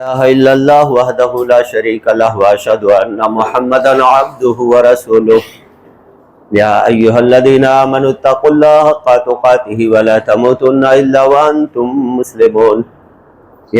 إله إلا الله وحده لا شريك له وأشهد أن محمدا عبده ورسوله يا أيها الذين آمنوا اتقوا الله حق تقاته ولا تموتن إلا وأنتم مسلمون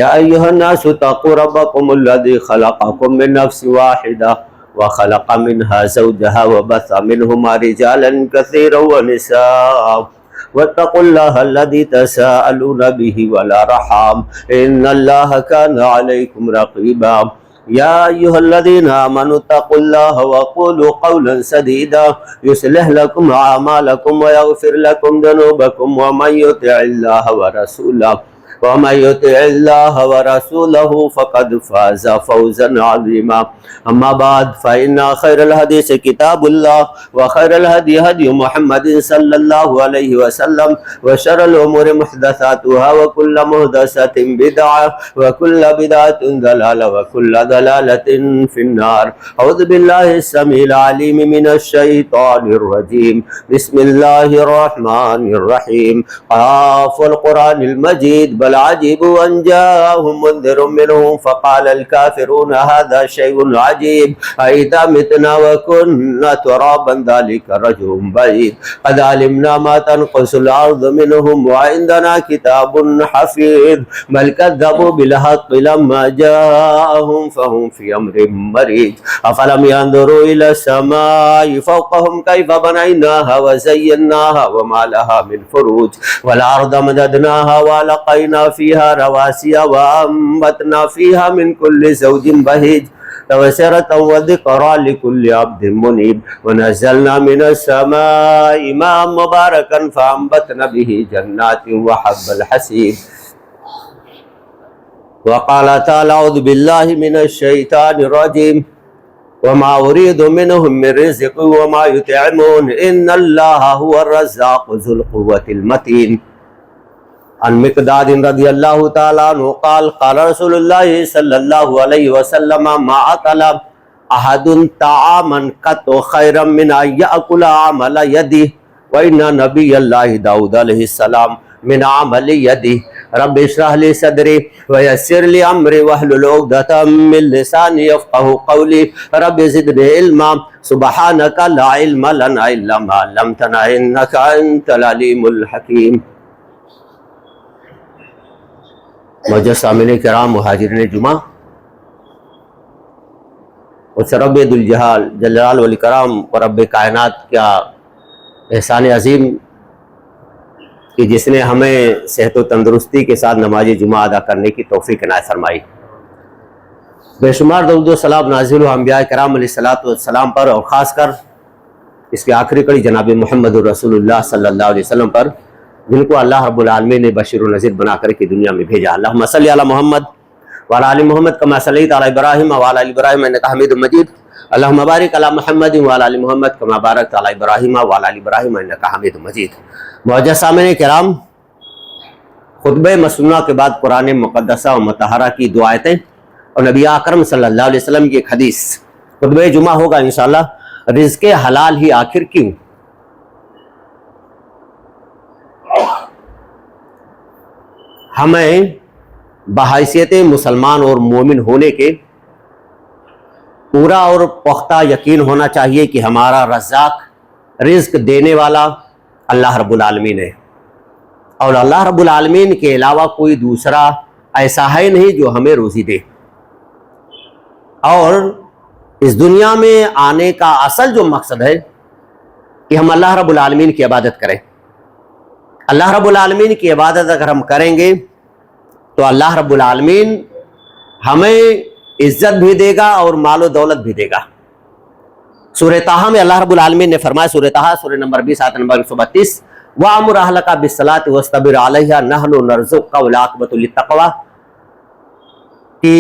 يا أيها الناس اتقوا ربكم الذي خلقكم من نفس واحدة وخلق منها زوجها وبث منهما رجالا كثيرا ونساء واتقوا الله الذي تساءلون به والأرحام إن الله كان عليكم رقيبا يا أيها الذين آمنوا اتقوا الله وقولوا قولا سديدا يصلح لكم أعمالكم ويغفر لكم ذنوبكم ومن يطع الله ورسوله فقد فاز فوزا عظيما أما بعد فإن خير الحديث كتاب الله وخير الهدي هدي محمد صلى الله عليه وسلم وشر الأمور محدثاتها وكل محدثة بدعة وكل بدعة ضلالة وكل ضلالة في النار. أعوذ بالله السميع العليم من الشيطان الرجيم. بسم الله الرحمن الرحيم. قاف القرآن المجيد بل عجبوا أن جاءهم منذر منهم فقال الكافرون هذا شيء عجيب أئذا متنا وكنا ترابا ذلك رجل بعيد قد علمنا ما تنقص الأرض منهم وعندنا كتاب حفيظ بل كذبوا بالحق لما جاءهم فهم في أمر مريج أفلم ينظروا إلى السماء فوقهم كيف بنيناها وزيناها وما لها من فروج والأرض مددناها وألقينا فيها رواسي وأنبتنا فيها من كل زوج بهيج تبصرة وذكرى لكل عبد منيب ونزلنا من السماء ماء مباركا فأنبتنا به جنات وحب الحصيد. وقال تعالى أعوذ بالله من الشيطان الرجيم وما أريد منهم من رزق وما يطعمون إن الله هو الرزاق ذو القوة المتين. عن مقداد رضی اللہ تعالیٰ عنہ قال قال رسول اللہ صلی اللہ علیہ وسلم ما أكل أحد طعاما قط خيرا من أن يأكل عمل يده وإن نبي الله داود علیہ السلام من عمل يده رب اشرح لي صدري ويسر لي أمري واحلل عقدة من لساني يفقهوا قولي رب زدني علما سبحانك لا علم لنا إلا ما علمتنا إنك أنت العليم الحكيم. معزز سامعین کرام مہاجرین جمعہ اس رب ذوالجلال جلال والاکرام اور رب کائنات کا احسان عظیم کہ جس نے ہمیں صحت و تندرستی کے ساتھ نماز جمعہ ادا کرنے کی توفیق عنایت فرمائی. بے شمار درود و سلام نازل ہو انبیاء کرام علیہ السلام پر اور خاص کر اس کے آخری کڑی جناب محمد رسول اللہ صلی اللہ علیہ وسلم پر جن کو اللہ رب العالمین نے بشیر و نذیر بنا کر کے دنیا میں بھیجا. اللہم صلی علی محمد وعلی آل محمد کما صلیت علی ابراہیم وعلی آل ابراہیم انک حمید مجید. اللہم بارک علی محمد وعلی آل محمد کما بارکت علی ابراہیم وعلی آل ابراہیم انک حمید مجید. معزز سامعین کرام خطبہ مسنونہ کے بعد قرآن مقدسہ و مطہرہ کی دو آیتیں اور نبی اکرم صلی اللہ علیہ وسلم کی ایک حدیث. خطبہ جمعہ ہوگا انشاءاللہ رزق حلال ہی آخر کیوں. ہمیں بحیثیت مسلمان اور مومن ہونے کے پورا اور پختہ یقین ہونا چاہیے کہ ہمارا رزاق رزق دینے والا اللہ رب العالمین ہے اور اللہ رب العالمین کے علاوہ کوئی دوسرا ایسا ہے نہیں جو ہمیں روزی دے. اور اس دنیا میں آنے کا اصل جو مقصد ہے کہ ہم اللہ رب العالمین کی عبادت کریں. اللہ رب العالمین کی عبادت اگر ہم کریں گے تو اللہ رب العالمین ہمیں عزت بھی دے گا اور مال و دولت بھی دے گا. سورہ طٰہٰ میں اللہ رب العالمین نے فرمایا سورہ طٰہٰ سورہ نمبر 20 آیت نمبر 132 وَأَمُرْ أَهْلَكَ بِالصَّلَاةِ وَاصْطَبِرْ عَلَيْهَا نَحْنُ نَرْزُقُكَ وَالْعَاقِبَةُ لِلتَّقْوَىٰ کہ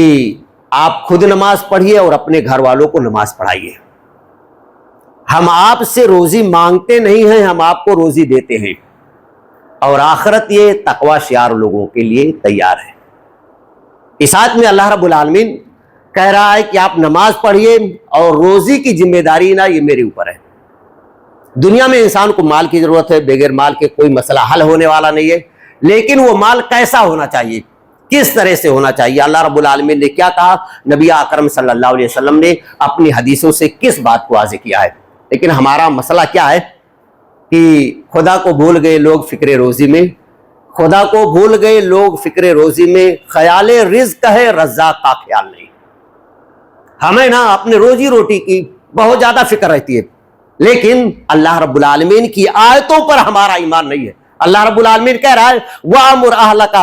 آپ خود نماز پڑھیے اور اپنے گھر والوں کو نماز پڑھائیے. ہم آپ سے روزی مانگتے نہیں ہیں, ہم آپ کو روزی دیتے ہیں اور آخرت یہ تقوی شعار لوگوں کے لیے تیار ہے. اس آیت میں اللہ رب العالمین کہہ رہا ہے کہ آپ نماز پڑھیے اور روزی کی ذمہ داری نہ یہ میرے اوپر ہے. دنیا میں انسان کو مال کی ضرورت ہے, بغیر مال کے کوئی مسئلہ حل ہونے والا نہیں ہے, لیکن وہ مال کیسا ہونا چاہیے. کس طرح سے ہونا چاہیے، اللہ رب العالمین نے کیا کہا، نبی اکرم صلی اللہ علیہ وسلم نے اپنی حدیثوں سے کس بات کو واضح کیا ہے۔ لیکن ہمارا مسئلہ کیا ہے کہ خدا کو بھول گئے لوگ فکر روزی میں، خدا کو بھول گئے لوگ فکر روزی میں، خیال رزق ہے رزاق کا خیال نہیں۔ ہمیں نا اپنے روزی روٹی کی بہت زیادہ فکر رہتی ہے، لیکن اللہ رب العالمین کی آیتوں پر ہمارا ایمان نہیں ہے۔ اللہ رب العالمین کہہ رہا ہے وَأَمُرْ أَهْلَكَ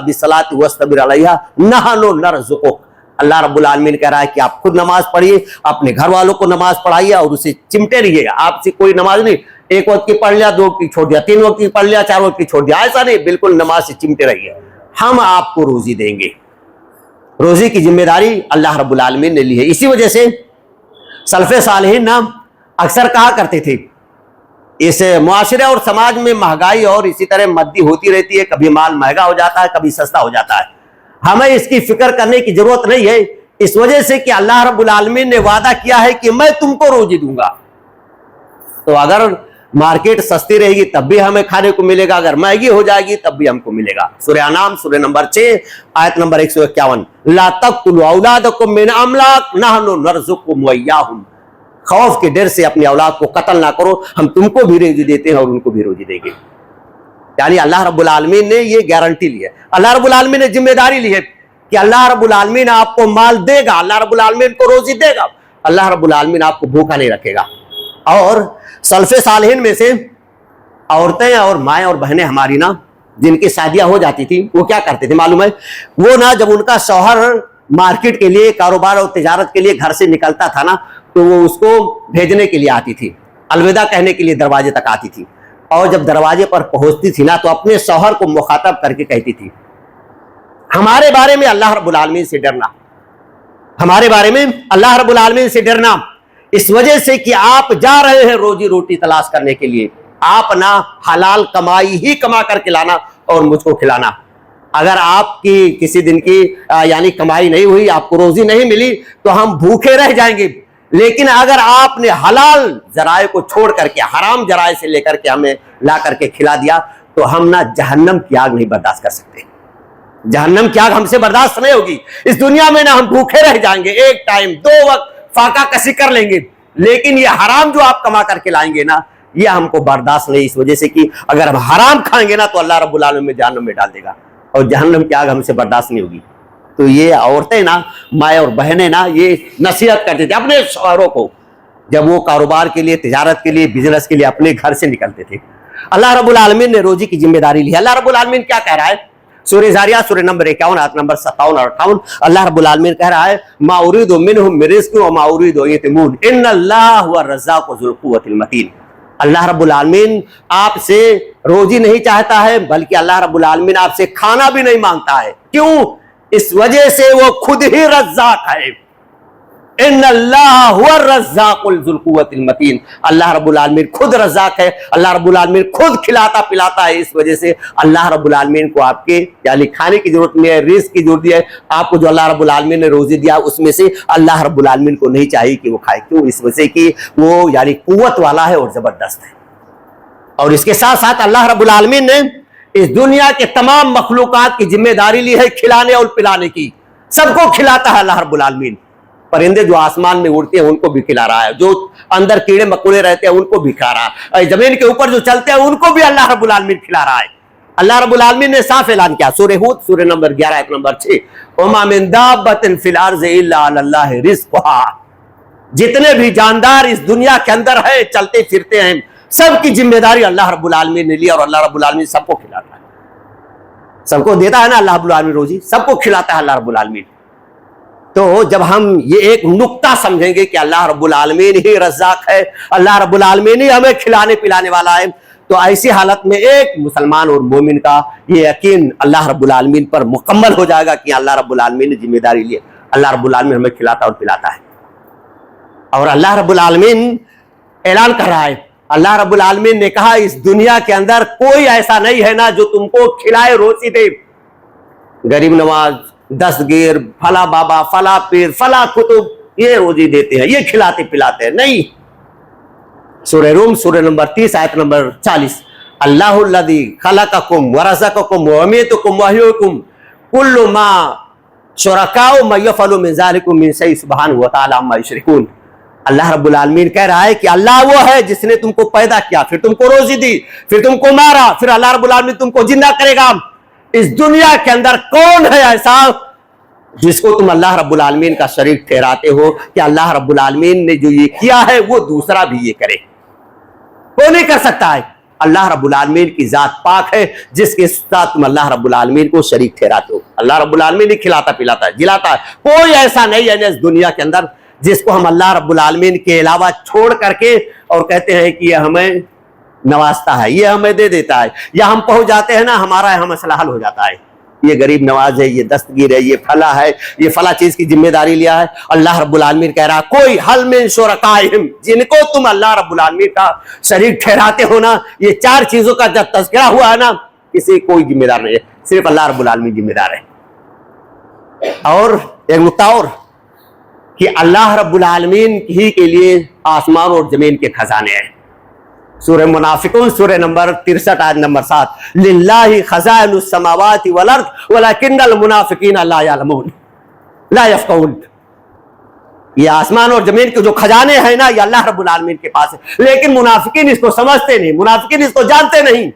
بِالصَّلَاةِ وَاصْطَبِرْ عَلَيْهَا نَحْنُ نَرْزُقُكَ۔ اللہ رب العالمین کہہ رہا ہے کہ آپ خود نماز پڑھیے، اپنے گھر والوں کو نماز پڑھائیے اور اسے چمٹے رہیے گا۔ آپ سے کوئی نماز نہیں ایک وقت کی پڑھ لیا، 2 وقت کی چھوڑ دیا، 3 وقت کی پڑھ لیا، 4 وقت کی چھوڑ دیا، ایسا نہیں، بالکل نماز سے چمٹے رہیے، ہم آپ کو روزی دیں گے۔ روزی کی ذمہ داری اللہ رب العالمین نے لی ہے۔ اسی وجہ سے سلف صالحین نا اکثر کہا کرتے تھے، اس معاشرے اور سماج میں مہنگائی اور اسی طرح مدی ہوتی رہتی ہے، کبھی مال مہنگا ہو جاتا ہے، کبھی سستا ہو جاتا ہے، ہمیں اس کی فکر کرنے کی ضرورت نہیں ہے، اس وجہ سے کہ اللہ رب العالمین نے وعدہ کیا ہے کہ میں تم کو روزی دوں گا۔ تو اگر مارکیٹ سستی رہے گی تب بھی ہمیں کھانے کو ملے گا، اگر مہنگی ہو جائے گی تب بھی ہم کو ملے گا۔ سورہ انعام سورہ نمبر 6 آیت نمبر 151، لا تقتلوا اولادکم من املاق نحن نرزقکم وایاہم۔ خوف کے ڈر سے اپنی اولاد کو قتل نہ کرو، ہم تم کو بھی روزی دیتے ہیں اور ان کو بھی روزی دیں گے۔ یعنی اللہ رب العالمین نے یہ گارنٹی لی ہے، اللہ رب العالمین نے ذمہ داری لی ہے کہ اللہ رب العالمین آپ کو مال دے گا، اللہ رب العالمین کو روزی دے گا، اللہ رب العالمین آپ کو بھوکا نہیں رکھے گا۔ اور سلف صالحین میں سے عورتیں اور مائیں اور بہنیں ہماری نا جن کی شادیاں ہو جاتی تھی، وہ کیا کرتے تھے معلوم ہے، وہ نا جب ان کا شوہر مارکیٹ کے لیے، کاروبار اور تجارت کے لیے گھر سے نکلتا تھا نا، تو وہ اس کو بھیجنے کے لیے آتی تھی، الوداع کہنے کے لیے دروازے تک آتی تھی، اور جب دروازے پر پہنچتی تھی نا تو اپنے شوہر کو مخاطب کر کے کہتی تھی ہمارے بارے میں اللہ رب العالمین سے ڈرنا، ہمارے بارے میں اللہ رب العالمین سے ڈرنا، اس وجہ سے کہ آپ جا رہے ہیں روزی روٹی تلاش کرنے کے لیے، آپ نہ حلال کمائی ہی کما کر کے لانا اور مجھ کو کھلانا۔ اگر آپ کی کسی دن کی یعنی کمائی نہیں ہوئی، آپ کو روزی نہیں ملی تو ہم بھوکے رہ جائیں گے، لیکن اگر آپ نے حلال ذرائع کو چھوڑ کر کے حرام ذرائع سے لے کر کے ہمیں لا کر کے کھلا دیا تو ہم نہ جہنم کی آگ نہیں برداشت کر سکتے، جہنم کی آگ ہم سے برداشت نہیں ہوگی۔ اس دنیا میں نہ ہم بھوکے رہ جائیں گے، ایک ٹائم 2 وقت فاقہ کسی کر لیں گے، لیکن یہ حرام جو آپ کما کر کے لائیں گے نا یہ ہم کو برداشت نہیں، اس وجہ سے کہ اگر ہم حرام کھائیں گے نا تو اللہ رب العالمین جہنم میں ڈال دے گا اور جہنم کی آگ ہم سے برداشت نہیں ہوگی۔ تو یہ عورتیں نا، مائیں اور بہنیں نا، یہ نصیحت کرتے تھے اپنے شوہروں کو جب وہ کاروبار کے لیے، تجارت کے لیے، بزنس کے لیے اپنے گھر سے نکلتے تھے۔ اللہ رب العالمین نے روزی کی ذمہ داری لی ہے۔ اللہ رب العالمین کیا کہہ رہا ہے، سورہ زاریات سورہ نمبر 51 آیت نمبر 57 اور 58، اللہ رب العالمین کہہ رہا ہے ما اريد منهم من رزق وما اريد ان يطعمون ان الله هو الرزاق ذو القوة المتين۔ اللہ رب العالمین آپ سے روزی نہیں چاہتا ہے، بلکہ اللہ رب العالمین آپ سے کھانا بھی نہیں مانگتا ہے، کیوں؟ اس وجہ سے وہ خود ہی رزاق ہے۔ ان اللہ هو الرزاق ذو القوة المتین، اللہ رب العالمین خود رزاق ہے، اللہ رب العالمین خود کھلاتا پلاتا ہے، اس وجہ سے اللہ رب العالمین کو آپ کے یعنی کھانے کی ضرورت نہیں ہے، رزق کی ضرورت ہے۔ آپ کو جو اللہ رب العالمین نے روزی دیا اس میں سے اللہ رب العالمین کو نہیں چاہیے کہ وہ کھائے، کیوں؟ اس وجہ سے کہ وہ یعنی قوت والا ہے اور زبردست ہے۔ اور اس کے ساتھ ساتھ اللہ رب العالمین نے اس دنیا کے تمام مخلوقات کی ذمہ داری لی ہے کھلانے اور پلانے کی، سب کو کھلاتا ہے اللہ رب العالمین۔ پرندے جو آسمان میں اڑتے ہیں ان کو بھی کھلا رہا ہے، جو اندر کیڑے مکوڑے رہتے ہیں ان کو بھی کھلا رہا ہے، زمین کے اوپر جو چلتے ہیں ان کو بھی اللہ رب العالمین کھلا رہا ہے۔ اللہ رب العالمین نے صاف اعلان کیا، سورہ ہود سورہ نمبر 11 آیت نمبر 6، وَمَا مِن دَابَّةٍ فِي الْأَرْضِ إِلَّا عَلَى اللَّهِ رِزْقُهَا، جتنے بھی جاندار اس دنیا کے اندر ہے چلتے پھرتے ہیں، سب کی ذمہ داری اللہ رب العالمین نے لی، اور اللہ رب العالمین سب کو کھلاتا ہے، سب کو دیتا ہے نا اللہ رب العالمین روزی، سب کو کھلاتا ہے اللہ رب العالمین۔ تو جب ہم یہ ایک نقطہ سمجھیں گے کہ اللہ رب العالمین ہی رزاق ہے، اللہ رب العالمین ہی ہمیں کھلانے پلانے والا ہے، تو ایسی حالت میں ایک مسلمان اور مومن کا یہ یقین اللہ رب العالمین پر مکمل ہو جائے گا کہ اللہ رب العالمین نے ذمہ داری لی ہے، اللہ رب العالمین ہمیں کھلاتا اور پلاتا ہے۔ اور اللہ رب العالمین اعلان کر رہا ہے، اللہ رب العالمین نے کہا اس دنیا کے اندر کوئی ایسا نہیں ہے نا جو تم کو کھلائے روزی دے، غریب نواز، دستگیر، فلا بابا، فلا پیر، فلا کتب یہ روزی دیتے ہیں، یہ کھلاتے پلاتے ہیں، نہیں۔ سورہ روم سورہ نمبر 30 آیت نمبر 40، اللہ الذی خلقکم ورزقکم ویمیتکم ویحییکم کل ما شرکاء من یفعل من ذلکم من شیء سبحانہ وتعالی عما یشرکون. اللہ رب العالمین کہہ رہا ہے کہ اللہ وہ ہے جس نے تم کو پیدا کیا، پھر تم کو روزی دی، پھر تم کو مارا، پھر اللہ رب العالمین تم کو زندہ کرے گا. اس دنیا کے اندر کون ہے ایسا جس کو تم اللہ رب العالمین کا شریک ٹھہراتے ہو کہ اللہ رب العالمین نے جو یہ کیا ہے وہ دوسرا بھی یہ کرے؟ کوئی نہیں کر سکتا ہے. اللہ رب العالمین کی ذات پاک ہے جس کے ساتھ تم اللہ رب العالمین کو شریک ٹھہراتے ہو. اللہ رب العالمین ہی کھلاتا پلاتا ہے، جلاتا ہے. کوئی ایسا نہیں ہے اس دنیا کے اندر جس کو ہم اللہ رب العالمین کے علاوہ چھوڑ کر کے اور کہتے ہیں کہ یہ ہمیں نوازتا ہے، یہ ہمیں دے دیتا ہے، یا ہم پہنچ جاتے ہیں نا ہمارا مسئلہ حل ہو جاتا ہے. یہ غریب نواز ہے، یہ دستگیر ہے، یہ فلاں ہے، یہ فلاں چیز کی ذمہ داری لیا ہے. اللہ رب العالمین کہہ رہا کوئی حل من شرکائہم، جن کو تم اللہ رب العالمین کا شریک ٹھہراتے ہو نا، یہ چار چیزوں کا جب تذکرہ ہوا ہے نا، کسی کوئی ذمہ دار نہیں ہے، صرف اللہ رب العالمین ذمہ دار ہے. اور ایک نقطہ اور کہ اللہ رب العالمین ہی کے لیے آسمان اور زمین کے خزانے ہیں. سورہ منافقون سورہ نمبر 63 آیت نمبر 7 للہ خزائن السماوات والارض ولکن المنافقین لا یعلمون لا یفقہون. یہ آسمان اور زمین کے جو خزانے ہیں نا یہ اللہ رب العالمین کے پاس ہے، لیکن منافقین اس کو سمجھتے نہیں، منافقین اس کو جانتے نہیں.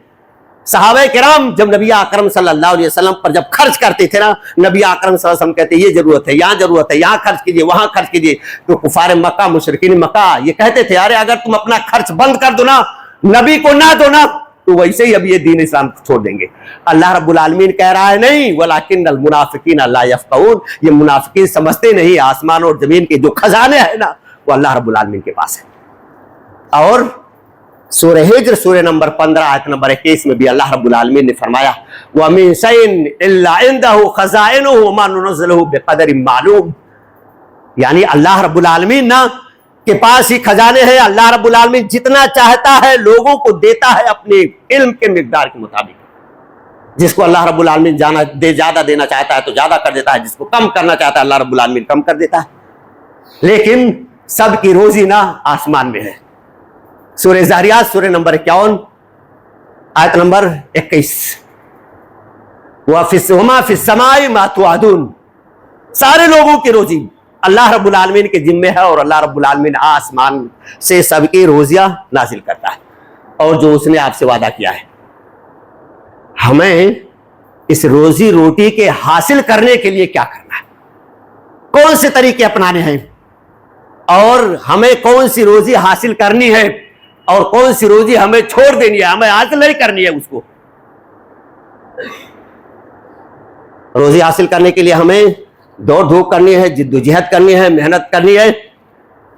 صحابہ کرام جب نبی اکرم صلی اللہ علیہ وسلم پر جب خرچ کرتے تھے نا، نبی اکرم صلی اللہ علیہ وسلم کہتے یہ ضرورت ہے، یہاں ضرورت ہے، یہاں خرچ کیجئے، وہاں خرچ کیجئے. تو کفار مکہ مشرکین مکہ یہ کہتے تھے ارے اگر تم اپنا خرچ بند کر دو نا، نبی کو نہ دو نا، تو ویسے ہی اب یہ دین اسلام چھوڑ دیں گے. اللہ رب العالمین کہہ رہا ہے نہیں ولکن المنافقین لا یفقہون، یہ منافقین سمجھتے نہیں آسمان اور زمین کے جو خزانے ہیں نا وہ اللہ رب العالمین کے پاس ہے. اور سورہ ہجر سورہ نمبر 15 آیت نمبر 21 میں بھی اللہ رب العالمین نے فرمایا وَمِن شَيْءٍ إِلَّا عِندَهُ خَزَائِنُهُ وَمَا نُنَزِّلُهُ بِقَدَرٍ مَعْلُومٍ. یعنی اللہ رب العالمین نا کے پاس ہی خزانے ہیں. اللہ رب العالمین جتنا چاہتا ہے لوگوں کو دیتا ہے اپنے علم کے مقدار کے مطابق. جس کو اللہ رب العالمین زیادہ دینا چاہتا ہے تو زیادہ کر دیتا ہے، جس کو کم کرنا چاہتا ہے اللہ رب العالمین کم کر دیتا ہے. لیکن سب کی روزی نا آسمان میں ہے. سورہ زاریات سورہ نمبر 51 آیت نمبر 21 وَمَا فِي السَّمَاءِ مَا تُوعَدُونَ. سارے لوگوں کی روزی اللہ رب العالمین کے ذمہ ہے، اور اللہ رب العالمین آسمان سے سب کی روزیاں نازل کرتا ہے اور جو اس نے آپ سے وعدہ کیا ہے. ہمیں اس روزی روٹی کے حاصل کرنے کے لیے کیا کرنا ہے، کون سے طریقے اپنانے ہیں، اور ہمیں کون سی روزی حاصل کرنی ہے اور کون سی روزی ہمیں چھوڑ دینی ہے، ہمیں حاصل نہیں کرنی ہے. اس کو روزی حاصل کرنے کے لیے ہمیں دوڑ دھوپ کرنی ہے، جد و جہد کرنی ہے، محنت کرنی ہے،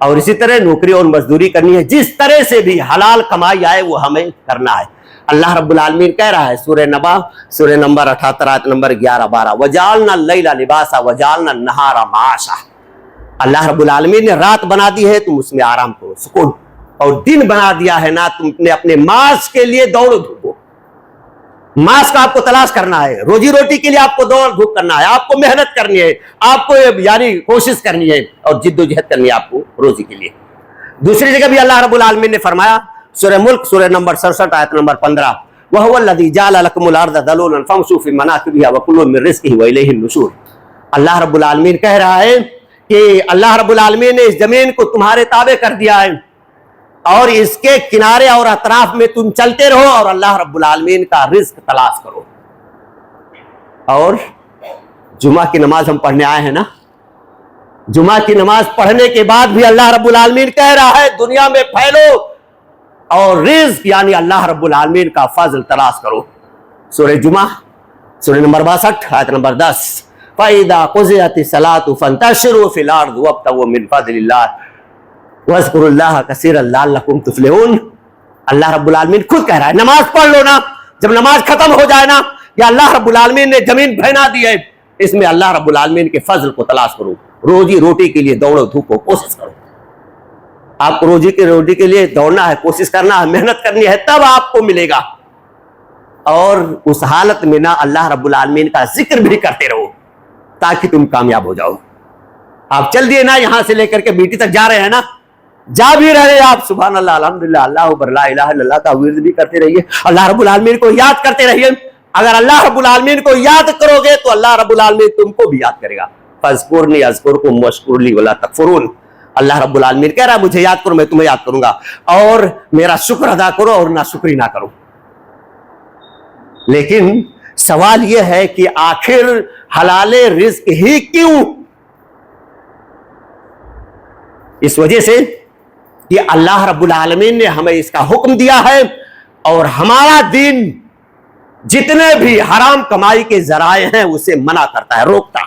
اور اسی طرح نوکری اور مزدوری کرنی ہے. جس طرح سے بھی حلال کمائی آئے وہ ہمیں کرنا ہے. اللہ رب العالمین کہہ رہا ہے سورہ نبا سورہ نمبر 78 آیت نمبر 11-12 وَجَعَلْنَا اللَّيْلَ لِبَاسًا وَجَعَلْنَا النَّهَارَ مَعَاشًا. اللہ رب العالمین نے رات بنا دی ہے تم اس میں آرام کرو، سکون، اور دن بنا دیا ہے نا تم نے اپنے معاش کے لیے دوڑو دھوپو. معاش کا آپ کو تلاش کرنا ہے، روزی روٹی کے لیے آپ کو دوڑ دھوپ کرنا ہے، آپ کو محنت کرنی ہے، آپ کو یعنی کوشش کرنی ہے اور جد و جہد کرنی ہے آپ کو روزی کے لیے. دوسری جگہ بھی اللہ رب العالمین نے فرمایا سورہ ملک سورہ نمبر 67 آیت نمبر 15 وَهُوَ الَّذِي جَعَلَ لَكُمُ الْأَرْضَ ذَلُولًا فَامْشُوا فِي مَنَاكِبِهَا وَكُلُوا مِن رِزْقِهِ وَإِلَيْهِ النُّشُورُ. اللہ رب العالمین کہہ رہا ہے کہ اللہ رب العالمین نے اس زمین کو تمہارے تابع کر دیا ہے اور اس کے کنارے اور اطراف میں تم چلتے رہو اور اللہ رب العالمین کا رزق تلاش کرو. اور جمعہ کی نماز ہم پڑھنے آئے ہیں نا، جمعہ کی نماز پڑھنے کے بعد بھی اللہ رب العالمین کہہ رہا ہے دنیا میں پھیلو اور رزق یعنی اللہ رب العالمین کا فضل تلاش کرو. سورہ جمعہ سورہ نمبر 62 آیت نمبر 10 فَإِذَا قُضِيَتِ الصَّلَاةُ فَانتَشِرُوا فِي الْأَرْضِ وَابْتَغُوا مِن فَضْلِ اللَّهِ وَاذْكُرُوا اللَّهَ كَثِيرًا لَعَلَّكُمْ تُفْلِحُونَ. اللہ رب العالمین خود کہہ رہا ہے نماز پڑھ لو نا، جب نماز ختم ہو جائے نا یا اللہ رب العالمین نے زمین بہنا دی ہے اس میں اللہ رب العالمین کے فضل کو تلاش کرو، روزی روٹی کے لیے دوڑو دھوپو، کوشش کرو. آپ کو روٹی کے لیے دوڑنا ہے، کوشش کرنا ہے، محنت کرنی ہے، تب آپ کو ملے گا. اور اس حالت میں نا اللہ رب العالمین کا ذکر بھی کرتے رہو تاکہ تم کامیاب ہو جاؤ. آپ چل دیے نا یہاں سے لے کر کے بیٹی تک جا رہے ہیں نا، جا بھی رہے آپ سبحان اللہ الحمدللہ اللہ اکبر لا الہ الا اللہ کا ورد بھی کرتے رہیے, اللہ رب العالمین کو یاد کرتے رہیے. اگر اللہ رب العالمین کو یاد کرو گے تو اللہ رب العالمین تم کو بھی یاد کرے گا. فاذکرنی اذکرکم واشکروا لی ولا تکفرون. اللہ رب العالمین کہہ رہا ہے مجھے یاد کرو میں تمہیں یاد کروں گا, اور میرا شکر ادا کرو اور ناشکری نہ کرو. لیکن سوال یہ ہے کہ آخر حلال رزق ہی کیوں؟ اس وجہ سے کہ اللہ رب العالمین نے ہمیں اس کا حکم دیا ہے, اور ہمارا دین جتنے بھی حرام کمائی کے ذرائع ہیں اسے منع کرتا ہے, روکتا.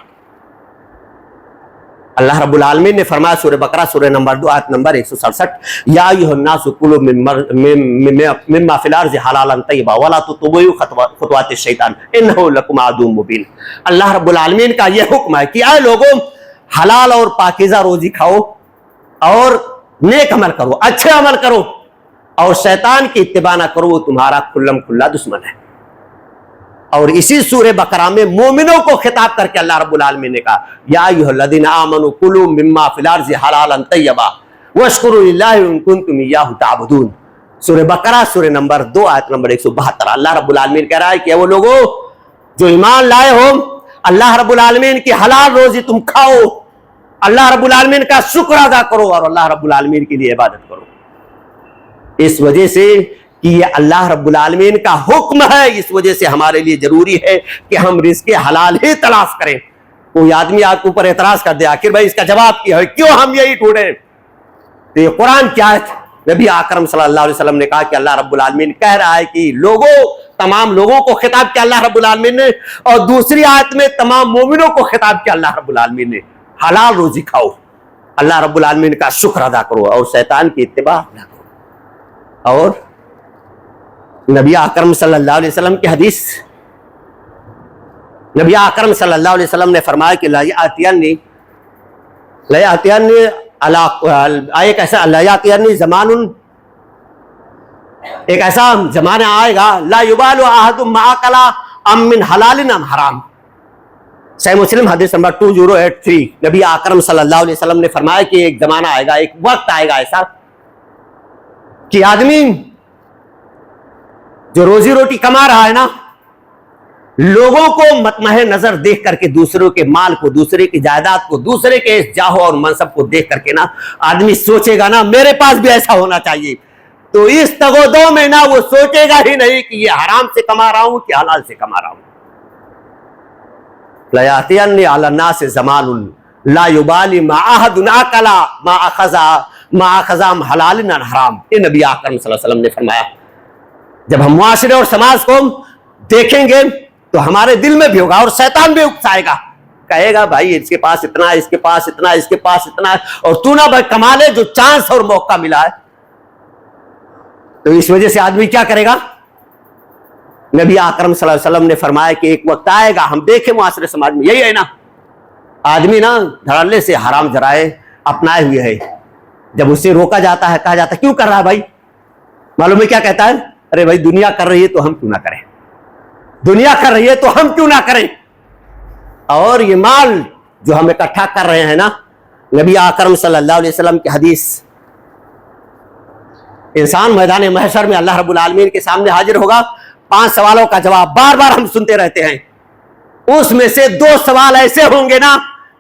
اللہ رب العالمین نے فرمایا سورہ بقرہ سورہ نمبر 2 آیت نمبر 167, یا ایھا الناس کلوا مما فی الارض حلالا طیبا ولا تتبعوا خطوات الشیطان انہ لکم عدو مبین. اللہ رب العالمین کا یہ حکم ہے کہ اے لوگوں حلال اور پاکیزہ روزی کھاؤ اور نیک عمل کرو, اچھے عمل کرو, اور شیطان کی اتباع نہ کرو, وہ تمہارا کھلم کھلا دشمن ہے. اور اسی سورہ بقرہ میں مومنوں کو خطاب کر کے اللہ رب العالمین نے کہا یا ایھا الذین آمنوا کلوا مما فی الارض حلالا طیبا واشکروا للہ ان کنتم ایاہ تعبدون. سورہ بقرہ سورہ نمبر 2 آیت نمبر 172. اللہ رب العالمین کہہ رہا ہے کہ وہ لوگوں جو ایمان لائے ہو, اللہ رب العالمین کی حلال روزی تم کھاؤ, اللہ رب العالمین کا شکر ادا کرو, اور اللہ رب العالمین کے لیے عبادت کرو. اس وجہ سے کہ یہ اللہ رب العالمین کا حکم ہے, اس وجہ سے ہمارے لیے ضروری ہے کہ ہم رزق حلال ہی تلاش کریں. کوئی آدمی آپ کے اوپر اعتراض کر دے آخر بھائی اس کا جواب کیا ہے, کیوں ہم یہی ڈھونڈیں؟ تو یہ قرآن کیا ہے؟ نبی اکرم صلی اللہ علیہ وسلم نے کہا کہ اللہ رب العالمین کہہ رہا ہے کہ لوگوں, تمام لوگوں کو خطاب کیا اللہ رب العالمین نے, اور دوسری آیت میں تمام مومنوں کو خطاب کیا اللہ رب العالمین نے, حلال روزی کھاؤ, اللہ رب العالمین کا شکر ادا کرو, اور شیطان کی اتباع نہ کرو. اور نبی اکرم صلی اللہ علیہ وسلم کی حدیث, نبی اکرم صلی اللہ علیہ وسلم نے فرمایا کہ لا یاتینی زمان, ایک ایسا زمانہ آئے گا لا یبال احد ما اکل ام من حلال ام حرام. صحیح مسلم حدیث نمبر 2083. نبی اکرم صلی اللہ علیہ وسلم نے فرمایا کہ ایک زمانہ آئے گا, ایک وقت آئے گا ایسا کہ آدمی جو روزی روٹی کما رہا ہے نا, لوگوں کو مطمع نظر دیکھ کر کے دوسروں کے مال کو, دوسرے کی جائیداد کو, دوسرے کے جاہو اور منصب کو دیکھ کر کے نا آدمی سوچے گا نا میرے پاس بھی ایسا ہونا چاہیے. تو اس تگودو میں نا وہ سوچے گا ہی نہیں کہ یہ حرام سے کما رہا ہوں کہ حلال سے کما رہا ہوں. لَيَأْتِيَنِّ عَلَى النَّاسِ زَمَانٌ لَا يُبَالِي مَا أَحَدٌ أَكَلَ مَا أَخَذَ حَلَالٍ عَنْ حَرَامٍ. یہ نبی اکرم صلی اللہ علیہ وسلم نے فرمایا. جب ہم معاشرے اور سماج کو دیکھیں گے تو ہمارے دل میں بھی ہوگا, اور شیطان بھی اکسائے گا, کہے گا بھائی اس کے پاس اتنا ہے, اس کے پاس اتنا ہے, اس کے پاس اتنا ہے, اور تو نہ بھائی کما لے جو چانس اور موقع ملا ہے. تو اس وجہ سے آدمی کیا کرے گا؟ نبی اکرم صلی اللہ علیہ وسلم نے فرمایا کہ ایک وقت آئے گا, ہم دیکھیں معاشرے سماج میں یہی ہے نا, آدمی نا دھڑلے سے حرام ذرائع اپنائے ہوئے ہے. جب اسے روکا جاتا ہے, کہا جاتا ہے کیوں کر رہا ہے بھائی, معلوم ہے کیا کہتا ہے؟ ارے بھائی دنیا کر رہی ہے تو ہم کیوں نہ کریں, دنیا کر رہی ہے تو ہم کیوں نہ کریں. اور یہ مال جو ہم اکٹھا کر رہے ہیں نا, نبی اکرم صلی اللہ علیہ وسلم کی حدیث, انسان میدان محشر میں اللہ رب العالمین کے سامنے حاضر ہوگا, 5 سوالوں کا جواب بار بار ہم سنتے رہتے ہیں. اس میں سے 2 سوال ایسے ہوں گے نا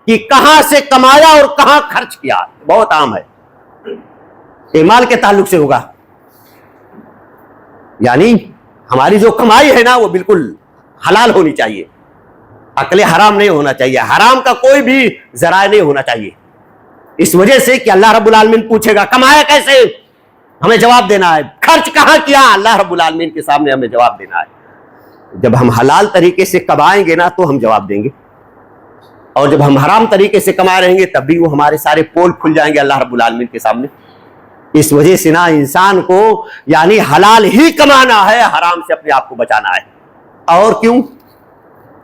کہ کہاں سے کمایا اور کہاں خرچ کیا, بہت عام ہے, یہ مال کے تعلق سے ہوگا. یعنی ہماری جو کمائی ہے نا وہ بالکل حلال ہونی چاہیے, عقل حرام نہیں ہونا چاہیے, حرام کا کوئی بھی ذرائع نہیں ہونا چاہیے. اس وجہ سے کہ اللہ رب العالمین پوچھے گا کمایا کیسے, ہمیں جواب دینا ہے. خرچ کہاں کیا, اللہ رب العالمین کے سامنے ہمیں جواب دینا ہے. جب ہم حلال طریقے سے کمائیں گے نا تو ہم جواب دیں گے, اور جب ہم حرام طریقے سے کمائے رہیں گے تب بھی وہ ہمارے سارے پول کھل جائیں گے اللہ رب العالمین کے سامنے. اس وجہ سے نا انسان کو یعنی حلال ہی کمانا ہے, حرام سے اپنے آپ کو بچانا ہے. اور کیوں؟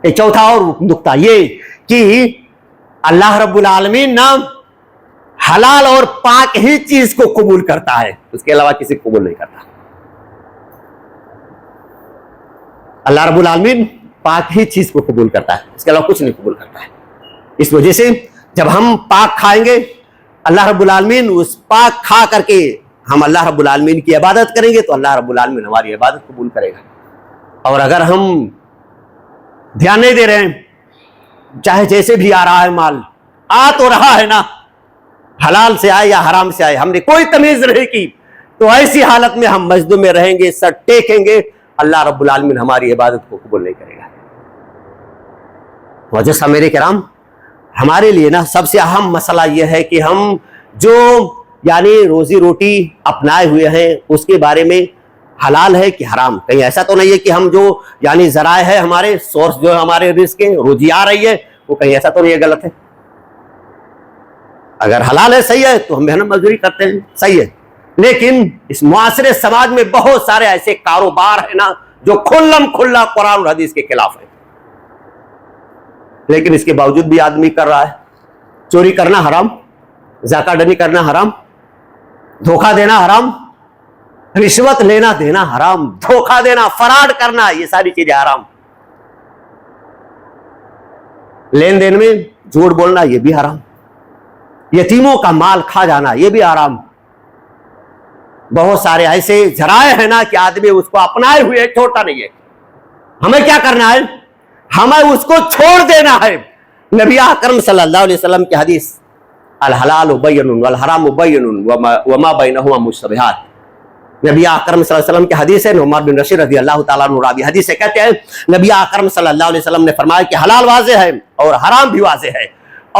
ایک چوتھا اور نقطہ یہ کہ اللہ رب العالمین نا حلال اور پاک ہی چیز کو قبول کرتا ہے, اس کے علاوہ کسی کو قبول نہیں کرتا. اللہ رب العالمین پاک ہی چیز کو قبول کرتا ہے, اس کے علاوہ کچھ نہیں قبول کرتا ہے. اس وجہ سے جب ہم پاک کھائیں گے اللہ رب العالمین اس پاک کھا کر کے ہم اللہ رب العالمین کی عبادت کریں گے تو اللہ رب العالمین ہماری عبادت قبول کرے گا۔ اور اگر ہم دھیان نہیں دے رہے ہیں، چاہے جیسے بھی آ رہا ہے مال، آ تو رہا ہے نا، حلال سے آئے یا حرام سے آئے، ہم نے کوئی تمیز نہیں کی، تو ایسی حالت میں ہم مسجد میں رہیں گے، سر ٹیکیں گے، اللہ رب العالمین ہماری عبادت کو قبول نہیں کرے گا۔ وجہ سے میرے کرام، ہمارے لیے نا سب سے اہم مسئلہ یہ ہے کہ ہم جو یعنی روزی روٹی اپنائے ہوئے ہیں اس کے بارے میں حلال ہے کہ حرام، کہیں ایسا تو نہیں ہے کہ ہم جو یعنی ذرائع ہے ہمارے سورس جو ہے ہمارے رزق کے روزی آ رہی ہے وہ کہیں ایسا تو نہیں ہے غلط ہے۔ اگر حلال ہے صحیح ہے تو ہم محنت مزدوری کرتے ہیں صحیح ہے، لیکن اس معاشرے سماج میں بہت سارے ایسے کاروبار ہیں نا جو کھلم کھلا قرآن اور حدیث کے خلاف ہے، لیکن اس کے باوجود بھی آدمی کر رہا ہے۔ چوری کرنا حرام، زکات ڈنی کرنا حرام، دھوکہ دینا حرام، رشوت لینا دینا حرام، دھوکہ دینا، فراڈ کرنا، یہ ساری چیزیں حرام۔ لین دین میں جھوٹ بولنا یہ بھی حرام، یتیموں کا مال کھا جانا یہ بھی حرام۔ بہت سارے ایسے ذرائع ہیں نا کہ آدمی اس کو اپنائے ہوئے چھوڑتا نہیں ہے۔ ہمیں کیا کرنا ہے؟ ہمیں اس کو چھوڑ دینا ہے۔ نبی اکرم صلی اللہ علیہ وسلم کی حدیث، الحلال بین والحرام بین وما بینہما مشتبہات، نبی اکرم صلی اللہ علیہ وسلم کی حدیث ہے، عمر بن رشید رضی اللہ تعالیٰ عنہ راوی حدیث سے کہتے ہیں نبی اکرم صلی اللہ علیہ وسلم نے فرمایا کہ حلال واضح ہے اور حرام بھی واضح ہے،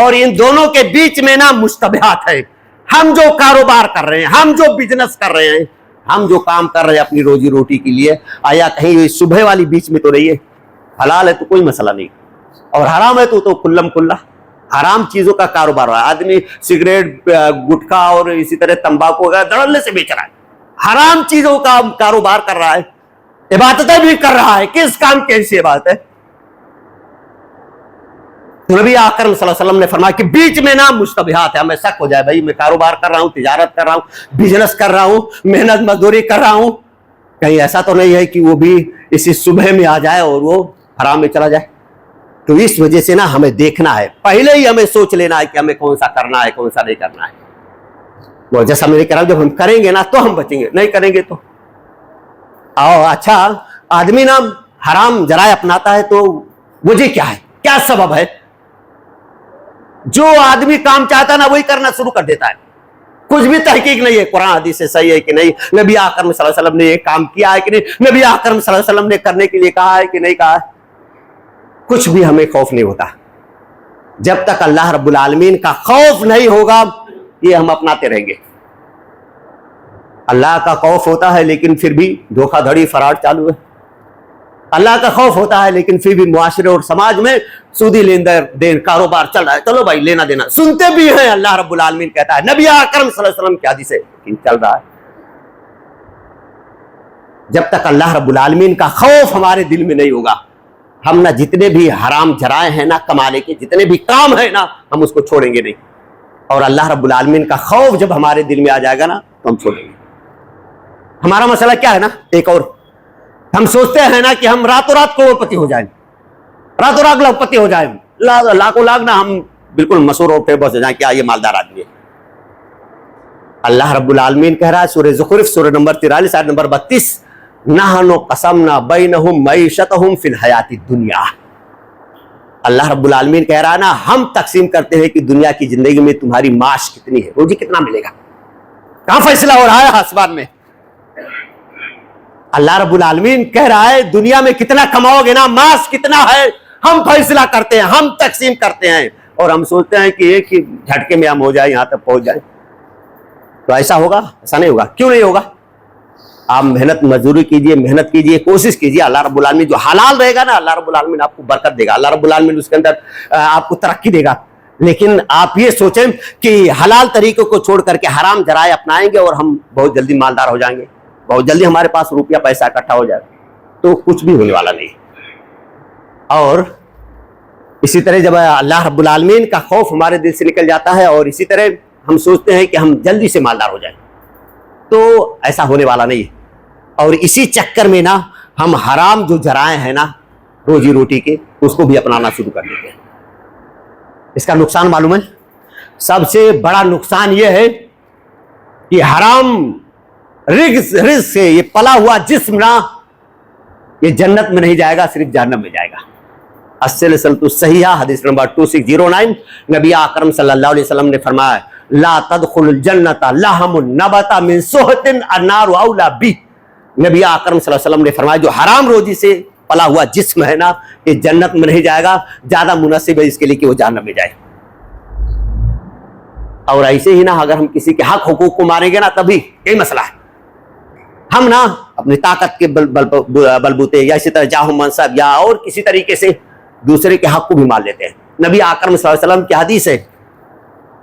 اور ان دونوں کے بیچ میں نا مشتبہات ہے۔ ہم جو کاروبار کر رہے ہیں، ہم جو بزنس کر رہے ہیں، ہم جو کام کر رہے ہیں اپنی روزی روٹی کے لیے، آیا کہیں صبح والی بیچ میں تو نہیں ہے؟ حلال ہے تو کوئی مسئلہ نہیں، اور حرام ہے تو کلم کلا حرام چیزوں کا کاروبار ہے۔ آدمی سگریٹ، گٹکا اور اسی طرح تمباکو کا دھڑلے سے بیچ رہا ہے، حرام چیزوں کا کاروبار کر رہا ہے، عبادتیں بھی کر رہا ہے، کس کام کی ایسی عبادت ہے؟ نبی اکرم صلی اللہ علیہ وسلم نے فرمایا کہ بیچ میں نا مشتبہات ہے، ہمیں شک ہو جائے بھائی میں کاروبار کر رہا ہوں، تجارت کر رہا ہوں، بزنس کر رہا ہوں، محنت مزدوری کر رہا ہوں، کہیں ایسا تو نہیں ہے کہ وہ بھی اسی صبح میں آ جائے اور وہ حرام میں چلا جائے؟ تو اس وجہ سے نا ہمیں دیکھنا ہے، پہلے ہی ہمیں سوچ لینا ہے کہ ہمیں کون سا کرنا ہے کون سا نہیں کرنا ہے۔ وہ جیسا میرے کرام جب ہم کریں گے نا تو ہم بچیں گے، نہیں کریں گے تو اچھا آدمی نا حرام ذرائع اپناتا ہے تو وجہ کیا ہے، کیا سبب ہے؟ جو آدمی کام چاہتا ہے نا وہی کرنا شروع کر دیتا ہے، کچھ بھی تحقیق نہیں ہے قرآن حدیث سے صحیح ہے کہ نہیں، نبی اکرم صلی اللہ علیہ وسلم نے یہ کام کیا ہے کہ نہیں، نبی اکرم صلی اللہ علیہ وسلم نے کرنے کے لیے کہا ہے کہ نہیں کہا ہے، کچھ بھی ہمیں خوف نہیں ہوتا۔ جب تک اللہ رب العالمین کا خوف نہیں ہوگا یہ ہم اپناتے رہیں گے۔ اللہ کا خوف ہوتا ہے لیکن پھر بھی دھوکہ دھڑی فراڈ چالو ہے، اللہ کا خوف ہوتا ہے لیکن پھر بھی معاشرے اور سماج میں سودی لین دین کاروبار چل رہا ہے، چلو بھائی لینا دینا سنتے بھی ہیں، اللہ رب العالمین کہتا ہے، نبی اکرم صلی اللہ علیہ وسلم کی حدیث ہے لیکن چل رہا ہے۔ جب تک اللہ رب العالمین کا خوف ہمارے دل میں نہیں ہوگا ہم نہ جتنے بھی حرام ذرائع ہیں نا کمانے کے جتنے بھی کام ہیں نا ہم اس کو چھوڑیں گے نہیں، اور اللہ رب العالمین کا خوف جب ہمارے دل میں آ جائے گا نا تو ہم چھوڑیں گے۔ ہمارا مسئلہ کیا ہے نا، ایک اور ہم سوچتے ہیں نا کہ ہم راتوں رات کروڑپتی ہو جائیں، راتوں رات لاکھپتی ہو جائیں، لاکھوں لاکھ نا ہم بالکل مشہور اور فیمس ہو جائیں، کیا یہ مالدار آدمی ہے؟ اللہ رب العالمین کہہ رہا ہے سورہ زخرف سورہ نمبر 43 آیت نمبر 32، نحن قسمنا بینہم معیشتہم فی الحیات الدنیا، اللہ رب العالمین کہہ رہا ہے نا ہم تقسیم کرتے ہیں کہ دنیا کی زندگی میں تمہاری معاش کتنی ہے، روزی کتنا ملے گا، کہاں فیصلہ ہو رہا ہے آسمان میں؟ اللہ رب العالمین کہہ رہا ہے دنیا میں کتنا کماؤ گے نا، معاش کتنا ہے، ہم فیصلہ کرتے ہیں، ہم تقسیم کرتے ہیں، اور ہم سوچتے ہیں کہ ایک ہی جھٹکے میں ہم ہو جائیں، یہاں تک پہنچ جائیں۔ تو ایسا ہوگا؟ ایسا نہیں ہوگا۔ کیوں نہیں ہوگا؟ آپ محنت مزدوری کیجئے، محنت کیجئے، کوشش کیجئے، اللہ رب العالمین جو حلال رہے گا نا اللہ رب العالمین آپ کو برکت دے گا، اللہ رب العالمین اس کے اندر آپ کو ترقی دے گا۔ لیکن آپ یہ سوچیں کہ حلال طریقوں کو چھوڑ کر کے حرام ذرائع اپنائیں گے اور ہم بہت جلدی مالدار ہو جائیں گے، بہت جلدی ہمارے پاس روپیہ پیسہ اکٹھا ہو جائے گا، تو کچھ بھی ہونے والا نہیں۔ اور اسی طرح جب اللہ رب العالمین کا خوف ہمارے دل سے نکل جاتا ہے اور اسی طرح ہم سوچتے ہیں کہ ہم جلدی سے مالدار ہو جائیں، تو ایسا ہونے والا نہیں ہے۔ اور اسی چکر میں نا ہم حرام جو ذرائع ہیں نا روزی روٹی کے اس کو بھی اپنانا شروع کر دیتے ہیں۔ اس کا نقصان معلوم ہے؟ سب سے بڑا نقصان یہ ہے کہ حرام رزق سے یہ پلا ہوا جسم نہ یہ جنت میں نہیں جائے گا، صرف جہنم میں جائے گا۔ السلسلۃ الصحیحہ حدیث نمبر 2609، نبی اکرم صلی اللہ علیہ وسلم نے فرمایا لا تدخل الجنت لحم نبت من سحت النار اولا بی۔ نبی اکرم صلی اللہ علیہ وسلم نے فرمایا جو حرام روزی سے پلا ہوا جسم ہے نا یہ جنت میں نہیں جائے گا، زیادہ مناسب ہے اس کے لیے کہ وہ جہنم میں جائے۔ اور ایسے ہی نا اگر ہم کسی کے حق حقوق کو ماریں گے نا تبھی یہی مسئلہ ہے، ہم نا اپنی طاقت کے بلبوتے یا اسی طرح جاہ منصب یا اور کسی طریقے سے دوسرے کے حق کو بھی مار لیتے ہیں۔ نبی اکرم صلی اللہ علیہ وسلم کی حدیث ہے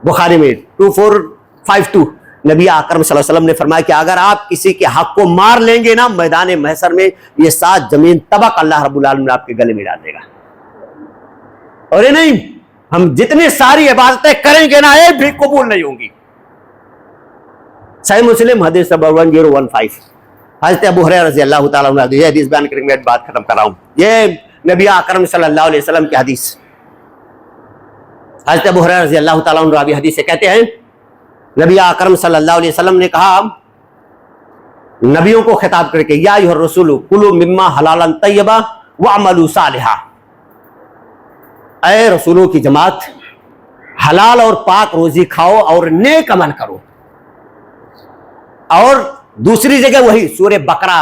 بخاری میں 2452، نبی اکرم صلی اللہ علیہ وسلم نے فرمایا کہ اگر آپ کسی کے حق کو مار لیں گے نا میدان محشر میں یہ 7 زمین طبق اللہ رب العالمین آپ کے گلے میں ڈال دے گا، اور یہ نہیں ہم جتنی ساری عبادتیں کریں گے نا ایک بھی قبول نہیں ہوں گی۔ صحیح مسلم حدیث نمبر 1015، حضرت ابو ہریرہ رضی اللہ تعالیٰ عنہ یہ حدیث بیان کریں گے، بات ختم کر رہا ہوں۔ یہ نبی اکرم صلی اللہ علیہ وسلم کی حدیث، حضرت ابو ہریرہ رضی اللہ تعالیٰ عنہ راوی حدیث سے کہتے ہیں نبی اکرم صلی اللہ علیہ وسلم نے کہا نبیوں کو خطاب کر کے یا ایھا الرسول کلوا مما حلالا طیبا واعملوا صالحا، اے رسولوں کی جماعت حلال اور پاک روزی کھاؤ اور نیک عمل کرو۔ اور دوسری جگہ وہی سورہ بقرہ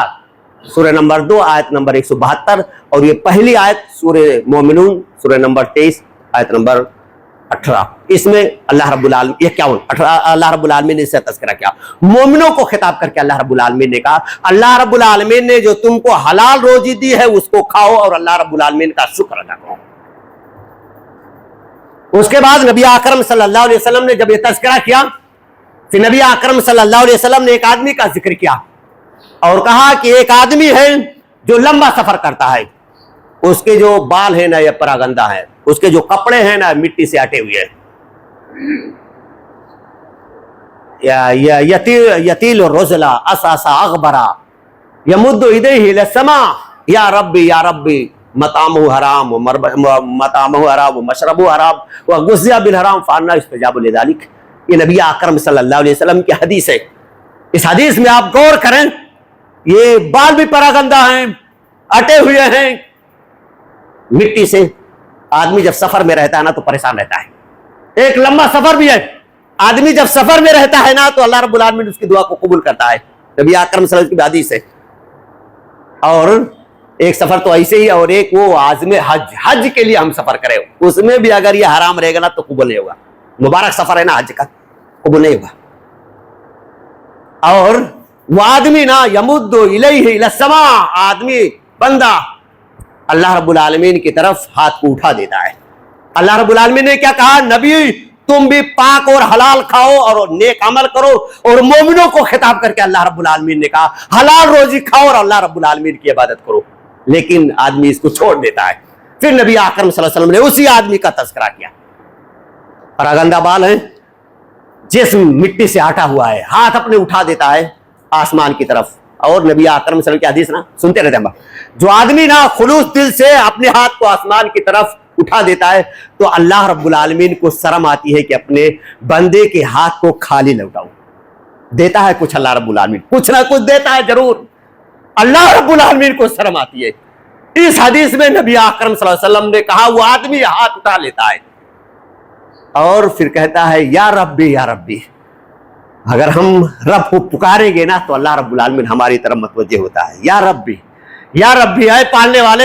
سورہ نمبر 2 آیت نمبر 172، اور یہ پہلی آیت سورہ مومنون سورہ نمبر 23 آیت نمبر 18، اس میں اللہ رب العالمین 51 اللہ رب العالمین نے اس سے تذکرہ کیا، مومنوں کو خطاب کر کے اللہ رب العالمین نے کہا اللہ رب العالمین نے جو تم کو حلال روزی دی ہے اس کو کھاؤ اور اللہ رب العالمین کا شکر ادا کرو۔ اس کے بعد نبی اکرم صلی اللہ علیہ وسلم نے جب یہ تذکرہ کیا پھر نبی اکرم صلی اللہ علیہ وسلم نے ایک آدمی کا ذکر کیا اور کہا کہ ایک آدمی ہے جو لمبا سفر کرتا ہے، اس کے جو بال ہیں نا یہ پراگندہ ہے، اس کے جو کپڑے ہیں نا مٹی سے اٹے ہوئے ہیں، یتیل الرجلا اساسا اغبرا یمد یدیہ الی السماء یا ربی یا ربی مطعمہ حرام مطعمہ حرام ومشربہ حرام وغذی بالحرام فانا یستجاب لذلک۔ یہ نبی اکرم صلی اللہ علیہ وسلم کی حدیث ہے۔ اس حدیث میں آپ غور کریں، یہ بال بھی پراگندہ ہیں، اٹے ہوئے ہیں مٹی سے۔ آدمی جب سفر میں رہتا ہے نا تو پریشان رہتا ہے، ایک لمبا سفر بھی ہے، آدمی جب سفر میں رہتا ہے نا تو اللہ رب العالمین اس کی دعا کو قبول کرتا ہے، نبی اکرم صلی اللہ علیہ وسلم کی حدیث ہے۔ اور ایک سفر تو ایسے ہی، اور ایک وہ عازم حج کے لیے ہم سفر کرے، اس میں بھی اگر یہ حرام رہے گا نا تو قبول نہیں ہوگا، مبارک سفر ہے نا حج کا، قبول نہیں ہوگا۔ اور وہ آدمی نا یمد الیہ الی السماء، آدمی بندہ اللہ رب العالمین کی طرف ہاتھ کو اٹھا دیتا ہے۔ اللہ رب العالمین نے کیا کہا؟ نبی تم بھی پاک اور حلال کھاؤ اور نیک عمل کرو، اور مومنوں کو خطاب کر کے اللہ رب العالمین نے کہا حلال روزی کھاؤ اور اللہ رب العالمین کی عبادت کرو، لیکن آدمی اس کو چھوڑ دیتا ہے۔ پھر نبی اکرم صلی اللہ علیہ وسلم نے اسی آدمی کا تذکرہ کیا، پراگندہ بال ہے، جسم مٹی سے ہٹا ہوا ہے، ہاتھ اپنے اٹھا دیتا ہے آسمان کی طرف، اور نبی اکرم صلی اللہ علیہ وسلم کی حدیث نا سنتے رہتے ہیں، جو آدمی نا خلوص دل سے اپنے ہاتھ کو آسمان کی طرف اٹھا دیتا ہے تو اللہ رب العالمین کو شرم آتی ہے کہ اپنے بندے کے ہاتھ کو خالی لوٹاؤں، دیتا ہے کچھ اللہ رب العالمین، کچھ نہ کچھ دیتا ہے ضرور، اللہ رب العالمین کو شرم آتی ہے۔ اس حدیث میں نبی اکرم صلی اللہ علیہ وسلم نے کہا وہ آدمی ہاتھ اٹھا لیتا ہے اور پھر کہتا ہے یا ربی یا ربی۔ اگر ہم رب کو پکاریں گے نا تو اللہ رب العالمین ہماری طرف متوجہ ہوتا ہے، یا ربی یا ربی، اے پالنے والے،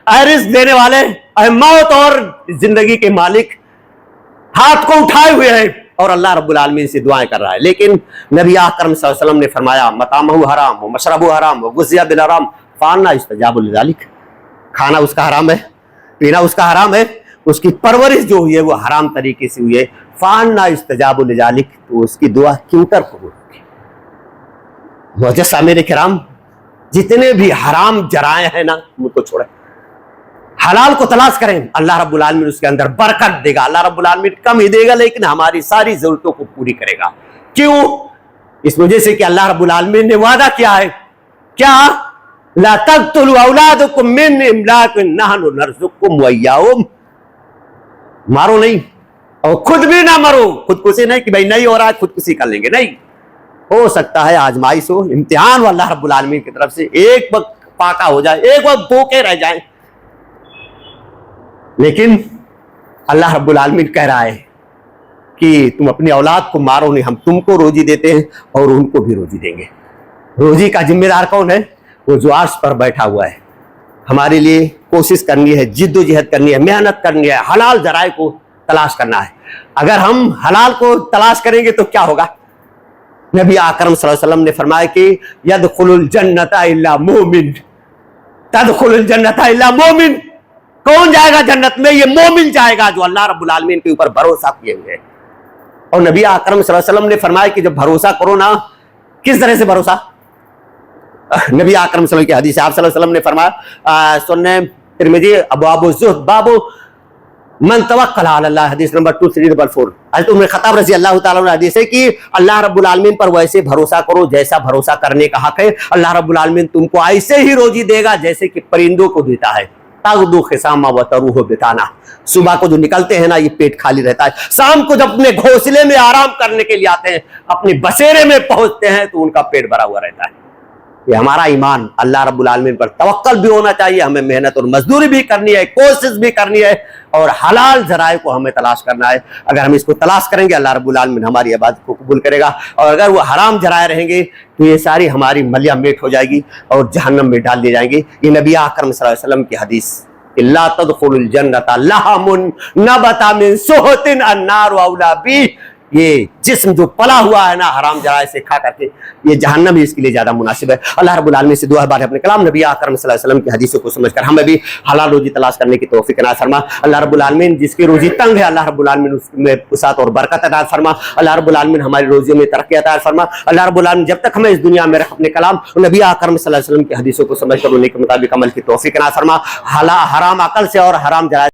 اے رزق دینے والے، اے موت اور زندگی کے مالک، ہاتھ کو اٹھائے ہوئے ہیں اور اللہ رب العالمین سے دعائیں کر رہا ہے۔ لیکن نبی اکرم صلی اللہ علیہ وسلم نے فرمایا مطعمہ حرام ومشربہ حرام وغذی بالحرام فانا یستجاب لذلک، کھانا اس کا حرام ہے، پینا اس کا حرام ہے، اس کی پرورش جو ہوئی ہے وہ حرام طریقے سے ہوئی ہے، فانا یستجاب لذلک، تو اس کی دعا کیوں کر قبول ہوگی۔ معزز میرے کرام، جتنے بھی حرام جرائم ہیں نا ان کو چھوڑیں، حلال کو تلاش کریں، اللہ رب العالمین اس کے اندر برکت دے گا، اللہ رب العالمین کم ہی دے گا لیکن ہماری ساری ضرورتوں کو پوری کرے گا۔ کیوں؟ اس وجہ سے کہ اللہ رب العالمین نے وعدہ کیا ہے، کیا؟ لا تقتلوا اولادکم من املاق نحن نرزقکم وایاہم، مارو نہیں، اور خود بھی نہ مرو. خودکشی نہیں کہ بھائی نہیں ہو رہا ہے خودکشی کر لیں گے, نہیں. ہو سکتا ہے آزمائش ہو, امتحان ہو اللہ رب العالمین کی طرف سے, ایک وقت پاکا ہو جائے, ایک وقت بھوکے رہ جائیں, لیکن اللہ رب العالمین کہہ رہا ہے کہ تم اپنی اولاد کو مارو نہیں, ہم تم کو روزی دیتے ہیں اور ان کو بھی روزی دیں گے. روزی کا ذمہ دار کون ہے؟ وہ جو عرش پر بیٹھا ہوا ہے. ہمارے لیے کوشش کرنی ہے, جد و جہد کرنی ہے, محنت کرنی ہے, حلال ذرائع کو تلاش کرنا ہے. اگر ہم حلال کو تلاش کریں گے تو کیا ہوگا؟ نبی اکرم صلی اللہ علیہ وسلم نے فرمایا کہ یدخل الجنت الا مومن, تدخل الجنت الا مومن. کون جائے گا جنت میں؟ یہ مومن جائے گا جو اللہ رب العالمین کے اوپر بھروسہ کیے ہوئے. اور نبی اکرم صلی اللہ علیہ وسلم نے فرمایا کہ جب بھروسہ کرو نا, کس طرح سے بھروسہ؟ نبی اکرم صلی اللہ علیہ وسلم کی حدیث, آپ صلی اللہ علیہ وسلم نے فرمایا, سنن ترمذی ابواب الزہد باب من توکل علی اللہ, حدیث نمبر 2344. حضرت عمر خطاب رضی اللہ تعالیٰ عنہ حدیث ہے کہ اللہ رب العالمین پر ویسے بھروسہ کرو جیسا بھروسہ کرنے کا حق ہے. اللہ رب العالمین تم کو ایسے ہی روزی دے گا جیسے کہ پرندوں کو دیتا ہے. تغدو خساما وتروح بطانا, صبح کو جو نکلتے ہیں نا یہ پیٹ خالی رہتا ہے, شام کو جب اپنے گھونسلے میں آرام کرنے کے لیے آتے ہیں, اپنے بسیرے میں پہنچتے ہیں تو ان کا پیٹ بھرا ہوا رہتا ہے. یہ ہمارا ایمان. اللہ رب العالمین پر توکل بھی ہونا چاہیے, ہمیں محنت اور مزدوری بھی کرنی ہے, کوشش بھی کرنی ہے, اور حلال ذرائع کو ہمیں تلاش کرنا ہے. اگر ہم اس کو تلاش کریں گے اللہ رب العالمین ہماری عبادت کو قبول کرے گا, اور اگر وہ حرام ذرائع رہیں گے تو یہ ساری ہماری ملیہ میٹ ہو جائے گی اور جہنم میں ڈال دی جائیں گی. یہ نبی اکرم صلی اللہ علیہ وسلم کی حدیث, لا تدخل الجنت لحم نبت من سحت النار اولی بہ. یہ جسم جو پلا ہوا ہے نا حرام ذرائع سے کھا کر کے, یہ جہنم ہی اس کے لیے زیادہ مناسب ہے. اللہ رب العالمین سے دعا ہے بار اپنے کلام نبی اکرم صلی اللہ علیہ وسلم کی حدیثوں کو سمجھ کر ہمیں بھی حلال روزی تلاش کرنے کی توفیق عنایت فرما. اللہ رب العالمین جس کی روزی تنگ ہے اللہ رب العالمین اس میں وسعت اور برکت عطا فرما. اللہ رب العالمین ہماری روزی میں ترقی عطا فرما. اللہ رب العالمین جب تک ہمیں اس دنیا میں رکھ اپنے کلام نبی اکرم صلی اللہ علیہ وسلم کی حدیثوں کو سمجھ کر انہیں کے مطابق عمل کی توفیق عنایت فرما. حرام عقل سے اور حرام ذرائع